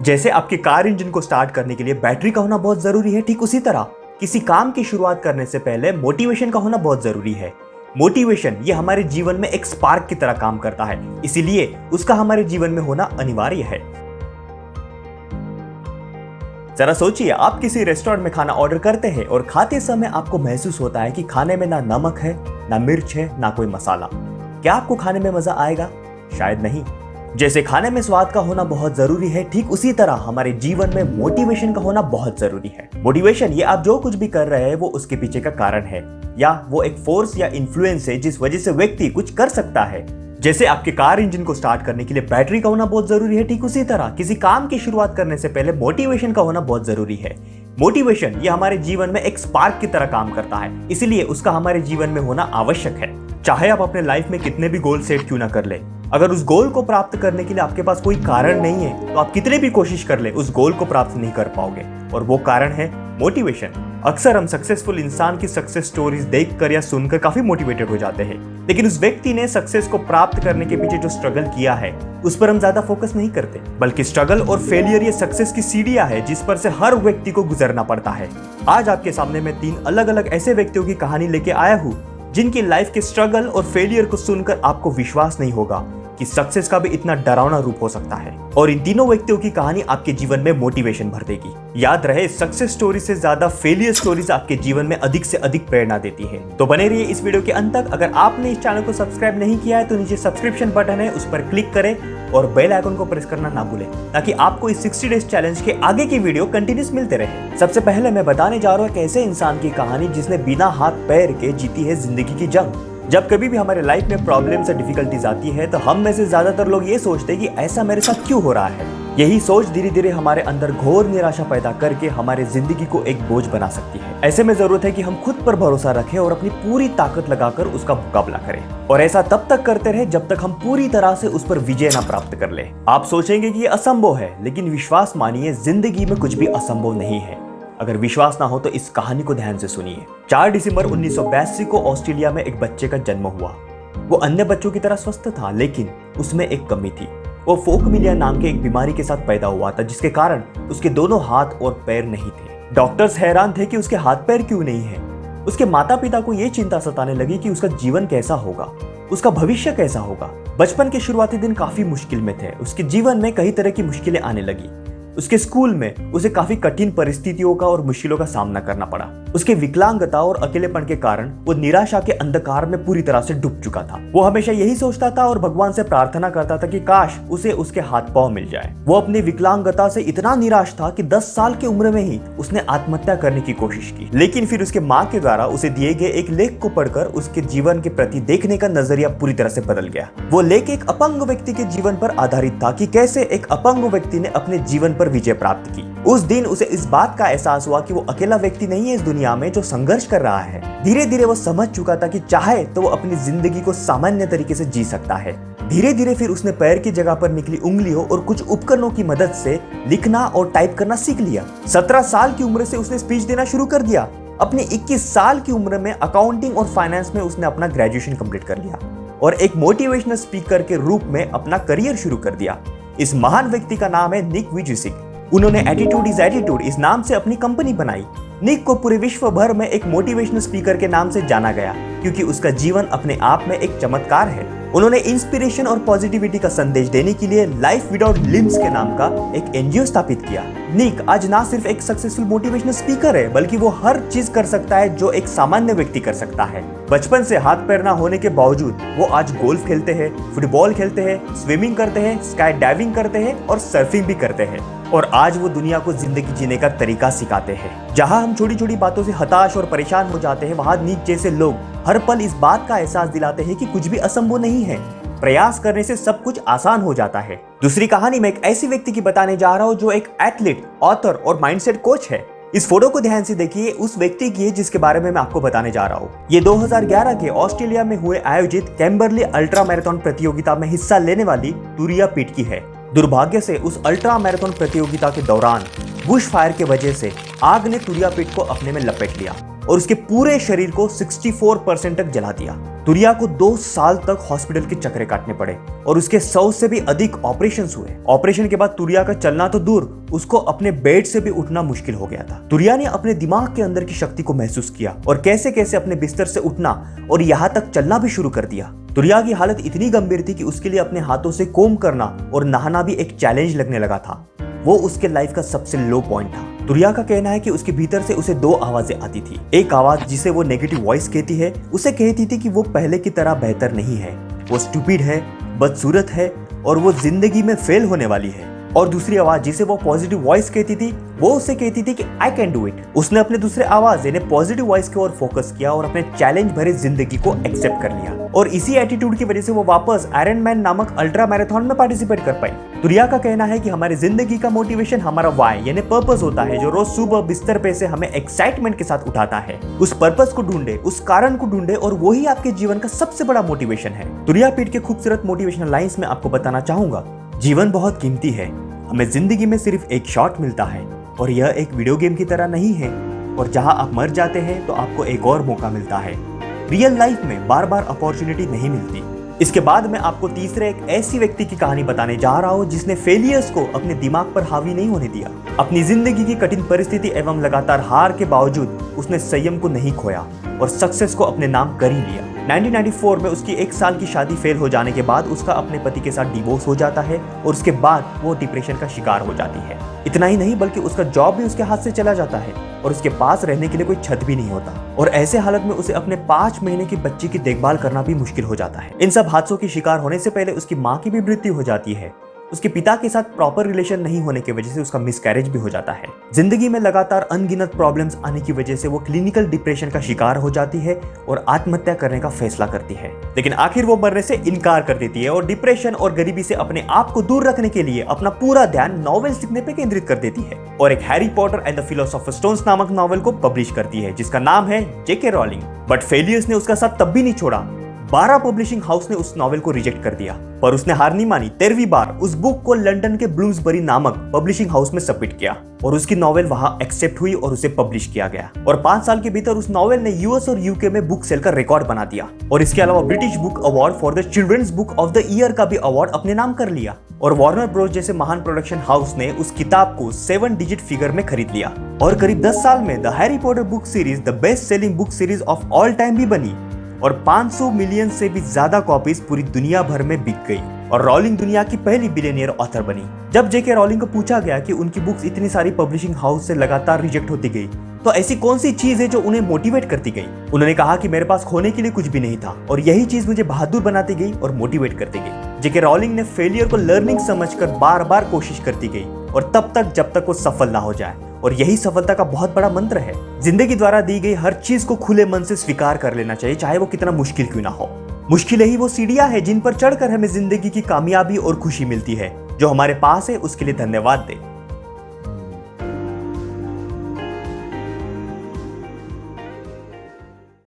जैसे आपके car engine को स्टार्ट करने के लिए बैटरी का होना बहुत जरूरी है, ठीक उसी तरह किसी काम की शुरुआत करने से पहले मोटिवेशन का होना बहुत जरूरी है। मोटिवेशन ये हमारे जीवन में एक स्पार्क की तरह काम करता है, इसीलिए उसका हमारे जीवन में होना अनिवार्य है। जरा सोचिए, आप किसी रेस्टोरेंट में खाना ऑर्डर करते हैं और खाते समय आपको महसूस होता है कि खाने में ना नमक है, ना मिर्च है, ना कोई मसाला। क्या आपको खाने में मजा आएगा? शायद नहीं। जैसे खाने में स्वाद का होना बहुत जरूरी है, ठीक उसी तरह हमारे जीवन में मोटिवेशन का होना बहुत जरूरी है। मोटिवेशन ये आप जो कुछ भी कर रहे हैं वो उसके पीछे का कारण है, या वो एक फोर्स या इन्फ्लुएंस है जिस वजह से व्यक्ति कुछ कर सकता है। जैसे आपके कार इंजन को स्टार्ट करने के लिए बैटरी का होना बहुत जरूरी है, ठीक उसी तरह किसी काम की शुरुआत करने से पहले मोटिवेशन का होना बहुत जरूरी है। मोटिवेशन ये हमारे जीवन में एक स्पार्क की तरह काम करता है, इसीलिए उसका हमारे जीवन में होना आवश्यक है। चाहे आप अपने लाइफ में कितने भी गोल सेट क्यों ना कर ले, अगर उस गोल को प्राप्त करने के लिए आपके पास कोई कारण नहीं है तो आप कितने भी कोशिश कर ले उस गोल को प्राप्त नहीं कर पाओगे, और वो कारण है मोटिवेशन। अक्सर हम सक्सेसफुल इंसान की सक्सेस स्टोरीज देखकर या सुनकर काफी मोटिवेटेड हो जाते हैं, लेकिन उस व्यक्ति ने सक्सेस को प्राप्त करने के पीछे जो स्ट्रगल किया है उस पर हम ज्यादा फोकस नहीं करते, बल्कि स्ट्रगल और फेलियर ये सक्सेस की सीढ़ियां है जिस पर से हर व्यक्ति को गुजरना पड़ता है। आज आपके सामने मैं 3 अलग अलग ऐसे व्यक्तियों की कहानी लेके आया हूँ जिनकी लाइफ के स्ट्रगल और फेलियर को सुनकर आपको विश्वास नहीं होगा कि सक्सेस का भी इतना डरावना रूप हो सकता है, और इन तीनों व्यक्तियों की कहानी आपके जीवन में मोटिवेशन भर देगी। याद रहे, सक्सेस स्टोरी से ज्यादा फेलियर स्टोरीज आपके जीवन में अधिक से अधिक प्रेरणा देती है। तो बने रहिए इस वीडियो के अंत तक। अगर आपने इस चैनल को सब्सक्राइब नहीं किया है तो नीचे सब्सक्रिप्शन बटन है, उस पर क्लिक करें और बेल आइकन को प्रेस करना ना भूलें, ताकि आपको इस 60 डेज चैलेंज के आगे की वीडियो कंटिन्यूस मिलते रहे। सबसे पहले मैं बताने जा रहा हूँ एक ऐसे इंसान की कहानी जिसने बिना हाथ पैर के जीती है जिंदगी की जंग। जब कभी भी हमारे लाइफ में प्रॉब्लम्स और डिफिकल्टीज आती है तो हम में से ज्यादातर लोग ये सोचते हैं कि ऐसा मेरे साथ क्यों हो रहा है। यही सोच धीरे धीरे हमारे अंदर घोर निराशा पैदा करके हमारे जिंदगी को एक बोझ बना सकती है। ऐसे में जरूरत है कि हम खुद पर भरोसा रखें और अपनी पूरी ताकत लगाकर उसका मुकाबला करें, और ऐसा तब तक करते रहे जब तक हम पूरी तरह से उस पर विजय ना प्राप्त कर ले। आप सोचेंगे कि ये असंभव है, लेकिन विश्वास मानिए, जिंदगी में कुछ भी असंभव नहीं है। अगर विश्वास ना हो तो इस कहानी को ध्यान से सुनिए। 4 दिसंबर 1982 को ऑस्ट्रेलिया में एक बच्चे का जन्म हुआ। वो अन्य बच्चों की तरह स्वस्थ था, लेकिन उसमें एक कमी थी। वो फोकमिलिया नाम के एक बीमारी के साथ पैदा हुआ था, जिसके कारण उसके दोनों हाथ और पैर नहीं थे। डॉक्टर्स हैरान थे कि उसके हाथ पैर क्यों नहीं है। उसके माता पिता को ये चिंता सताने लगी कि उसका जीवन कैसा होगा, उसका भविष्य कैसा होगा। बचपन के शुरुआती दिन काफी मुश्किल में थे। उसके जीवन में कई तरह की मुश्किलें आने लगी। उसके स्कूल में उसे काफी कठिन परिस्थितियों का और मुश्किलों का सामना करना पड़ा। उसके विकलांगता और अकेलेपन के कारण वो निराशा के अंधकार में पूरी तरह से डूब चुका था। वो हमेशा यही सोचता था और भगवान से प्रार्थना करता था कि काश उसे उसके हाथ पांव मिल जाए। वो अपनी विकलांगता से इतना निराश था कि 10 साल की उम्र में ही उसने आत्महत्या करने की कोशिश की, लेकिन फिर उसके माँ के द्वारा उसे दिए गए एक लेख को पढ़कर उसके जीवन के प्रति देखने का नजरिया पूरी तरह से बदल गया। वो लेख एक अपंग व्यक्ति के जीवन पर आधारित था कि कैसे एक अपंग व्यक्ति ने अपने जीवन विजय प्राप्त की। उस दिन उसे इस बात का एहसास हुआ कि वो अकेला व्यक्ति नहीं है इस दुनिया में जो संघर्ष कर रहा है। धीरे धीरे वो समझ चुका था कि चाहे तो वो अपनी जिंदगी को सामान्य तरीके से जी सकता है। धीरे धीरे फिर उसने पैर की जगह पर निकली उंगलियों और कुछ उपकरणों की मदद से लिखना और टाइप करना सीख लिया। 17 साल की उम्र से उसने स्पीच देना शुरू कर दिया। अपनी 21 साल की उम्र में अकाउंटिंग और फाइनेंस में उसने अपना ग्रेजुएशन कंप्लीट कर लिया और एक मोटिवेशनल स्पीकर के रूप में अपना करियर शुरू कर दिया। इस महान व्यक्ति का नाम है निक वुइजिसिक। उन्होंने एटीट्यूड इज एटीट्यूड इस नाम से अपनी कंपनी बनाई। निक को पूरे विश्व भर में एक मोटिवेशनल स्पीकर के नाम से जाना गया, क्योंकि उसका जीवन अपने आप में एक चमत्कार है। उन्होंने इंस्पिरेशन और पॉजिटिविटी का संदेश देने के लिए लाइफ विदाउट लिम्स के नाम का एक एनजीओ स्थापित किया। निक आज ना सिर्फ एक सक्सेसफुल मोटिवेशनल स्पीकर है, बल्कि वो हर चीज कर सकता है जो एक सामान्य व्यक्ति कर सकता है। बचपन से हाथ पैर ना होने के बावजूद वो आज गोल्फ खेलते हैं, फुटबॉल खेलते हैं, स्विमिंग करते हैं, स्काई डाइविंग करते हैं और सर्फिंग भी करते हैं। और आज वो दुनिया को जिंदगी जीने का तरीका सिखाते हैं। जहां हम छोटी छोटी बातों से हताश और परेशान हो जाते हैं, वहां निक जैसे लोग हर पल इस बात का एहसास दिलाते हैं कि कुछ भी असंभव नहीं है। प्रयास करने से सब कुछ आसान हो जाता है। दूसरी कहानी में एक ऐसी व्यक्ति की बताने जा रहा हूँ जो एक एथलीट, ऑथर और माइंडसेट कोच है। इस फोटो को ध्यान से देखिए, उस व्यक्ति की है जिसके बारे में मैं आपको बताने जा रहा हूँ। ये 2011 के ऑस्ट्रेलिया में हुए आयोजित कैम्बरली अल्ट्रा मैराथन प्रतियोगिता में हिस्सा लेने वाली तुरिया पीट की है। दुर्भाग्य से उस अल्ट्रा मैराथन प्रतियोगिता के दौरान बुश फायर के वजह से आग ने तुरिया पीट को अपने में लपेट लिया और उसके पूरे शरीर को 64% तक जला दिया। तुरिया को 2 साल तक हॉस्पिटल के चक्कर काटने पड़े और उसके 100 से भी अधिक ऑपरेशंस हुए। ऑपरेशन के बाद तुरिया का चलना तो दूर, उसको अपने बेड से भी उठना मुश्किल हो गया था। तुरिया ने अपने दिमाग के अंदर की शक्ति को महसूस किया और कैसे कैसे अपने बिस्तर से उठना और यहाँ तक चलना भी शुरू कर दिया। तुरिया की हालत इतनी गंभीर थी कि उसके लिए अपने हाथों से कोम करना और नहाना भी एक चैलेंज लगने लगा था। वो उसके लाइफ का सबसे लो पॉइंट था। तुरिया का कहना है कि उसके भीतर से उसे 2 आवाजें आती थी। एक आवाज जिसे वो नेगेटिव वॉइस कहती है, उसे कहती थी कि वो पहले की तरह बेहतर नहीं है, वो स्टूपिड है, बदसूरत है और वो जिंदगी में फेल होने वाली है। और दूसरी आवाज जिसे वो पॉजिटिव वॉइस कहती थी, वो उसे कहती थी कि आई कैन डू इट। उसने अपने दूसरे आवाज यानी पॉजिटिव वॉइस की ओर फोकस किया और अपने चैलेंज भरे जिंदगी को एक्सेप्ट कर लिया। और इसी एटीट्यूड की वजह से वो वापस आयरन मैन नामक अल्ट्रा मैराथन में पार्टिसिपेट कर पाई। तुरिया का कहना है कि हमारी जिंदगी का मोटिवेशन हमारा वाई यानी पर्पस होता है, जो रोज सुबह बिस्तर पे से हमें एक्साइटमेंट के साथ उठाता है। उस पर्पस को ढूंढे, उस कारण को ढूंढे और वही आपके जीवन का सबसे बड़ा मोटिवेशन है। तुरिया पीठ के खूबसूरत मोटिवेशनल लाइंस में आपको बताना चाहूंगा, जीवन बहुत कीमती है, हमें जिंदगी में सिर्फ एक शॉट मिलता है और यह एक वीडियो गेम की तरह नहीं है, और जहां आप मर जाते हैं तो आपको एक और मौका मिलता है। रियल लाइफ में बार बार अपॉर्चुनिटी नहीं मिलती। इसके बाद मैं आपको तीसरे एक ऐसी व्यक्ति की कहानी बताने जा रहा हूं जिसने फेलियर्स को अपने दिमाग पर हावी नहीं होने दिया। अपनी जिंदगी की कठिन परिस्थिति एवं लगातार हार के बावजूद उसने संयम को नहीं खोया और सक्सेस को अपने नाम कर ही लिया। 1994 में उसकी 1 साल की शादी फेल हो जाने के बाद उसका अपने पति के साथ डिवोर्स हो जाता है और उसके बाद वो डिप्रेशन का शिकार हो जाती है। इतना ही नहीं बल्कि उसका जॉब भी उसके हाथ से चला जाता है और उसके पास रहने के लिए कोई छत भी नहीं होता, और ऐसे हालत में उसे अपने 5 महीने की बच्ची की देखभाल करना भी मुश्किल हो जाता है। इन सब हादसों की शिकार होने से पहले उसकी माँ की भी मृत्यु हो जाती है। उसके पिता के साथ प्रॉपर रिलेशन नहीं होने की वजह से उसका मिसकैरेज भी हो जाता है। जिंदगी में लगातार अनगिनत प्रॉब्लम्स आने की वजह से वो क्लिनिकल डिप्रेशन का शिकार हो जाती है और आत्महत्या करने का फैसला करती है, लेकिन आखिर वो मरने से इनकार कर देती है और डिप्रेशन और गरीबी से अपने आप को दूर रखने के लिए अपना पूरा ध्यान नॉवेल्स लिखने पे केंद्रित कर देती है और एक Harry Potter and the philosopher's stones नामक नॉवेल को पब्लिश करती है जिसका नाम है जेके रॉलिंग। बट फेलियर्स ने उसका साथ तब भी नहीं छोड़ा। 12 पब्लिशिंग हाउस ने उस नॉवेल को रिजेक्ट कर दिया, पर उसने हार नहीं मानी। 13वीं बार उस बुक को लंदन के ब्लूम्सबरी नामक पब्लिशिंग हाउस में सबमिट किया और उसकी नॉवेल वहां एक्सेप्ट हुई और उसे पब्लिश किया गया। और 5 साल के भीतर उस नॉवेल ने यूएस और यूके में बुक सेल का रिकॉर्ड बना दिया और इसके अलावा British book award for the children's book of the year का भी अवार्ड अपने नाम कर लिया। और वार्नर ब्रोस जैसे महान प्रोडक्शन हाउस ने उस किताब को 7 डिजिट फिगर में खरीद लिया और करीब 10 साल में the Harry Potter book series the best selling book series of all time भी बनी और 500 मिलियन से भी ज्यादा कॉपीज पूरी दुनिया भर में बिक गई और रॉलिंग दुनिया की पहली बिलियनियर ऑथर बनी। जब जेके रॉलिंग को पूछा गया कि उनकी बुक्स इतनी सारी पब्लिशिंग हाउस से लगातार रिजेक्ट होती गई तो ऐसी कौन सी चीज है जो उन्हें मोटिवेट करती गई, उन्होंने कहा कि मेरे पास खोने के लिए कुछ भी नहीं था और यही चीज मुझे बहादुर बनाती गई और मोटिवेट करती गई। जेके रॉलिंग ने फेलियर को लर्निंग समझकर बार बार कोशिश करती गई और तब तक जब तक वो सफल ना हो जाए, और यही सफलता का बहुत बड़ा मंत्र है। जिंदगी द्वारा दी गई हर चीज को खुले मन से स्वीकार कर लेना चाहिए, चाहे वो कितना मुश्किल क्यों ना हो। मुश्किलें ही वो सीढ़ियां हैं जिन पर चढ़कर हमें जिंदगी की कामयाबी और खुशी मिलती है। जो हमारे पास है उसके लिए धन्यवाद दे।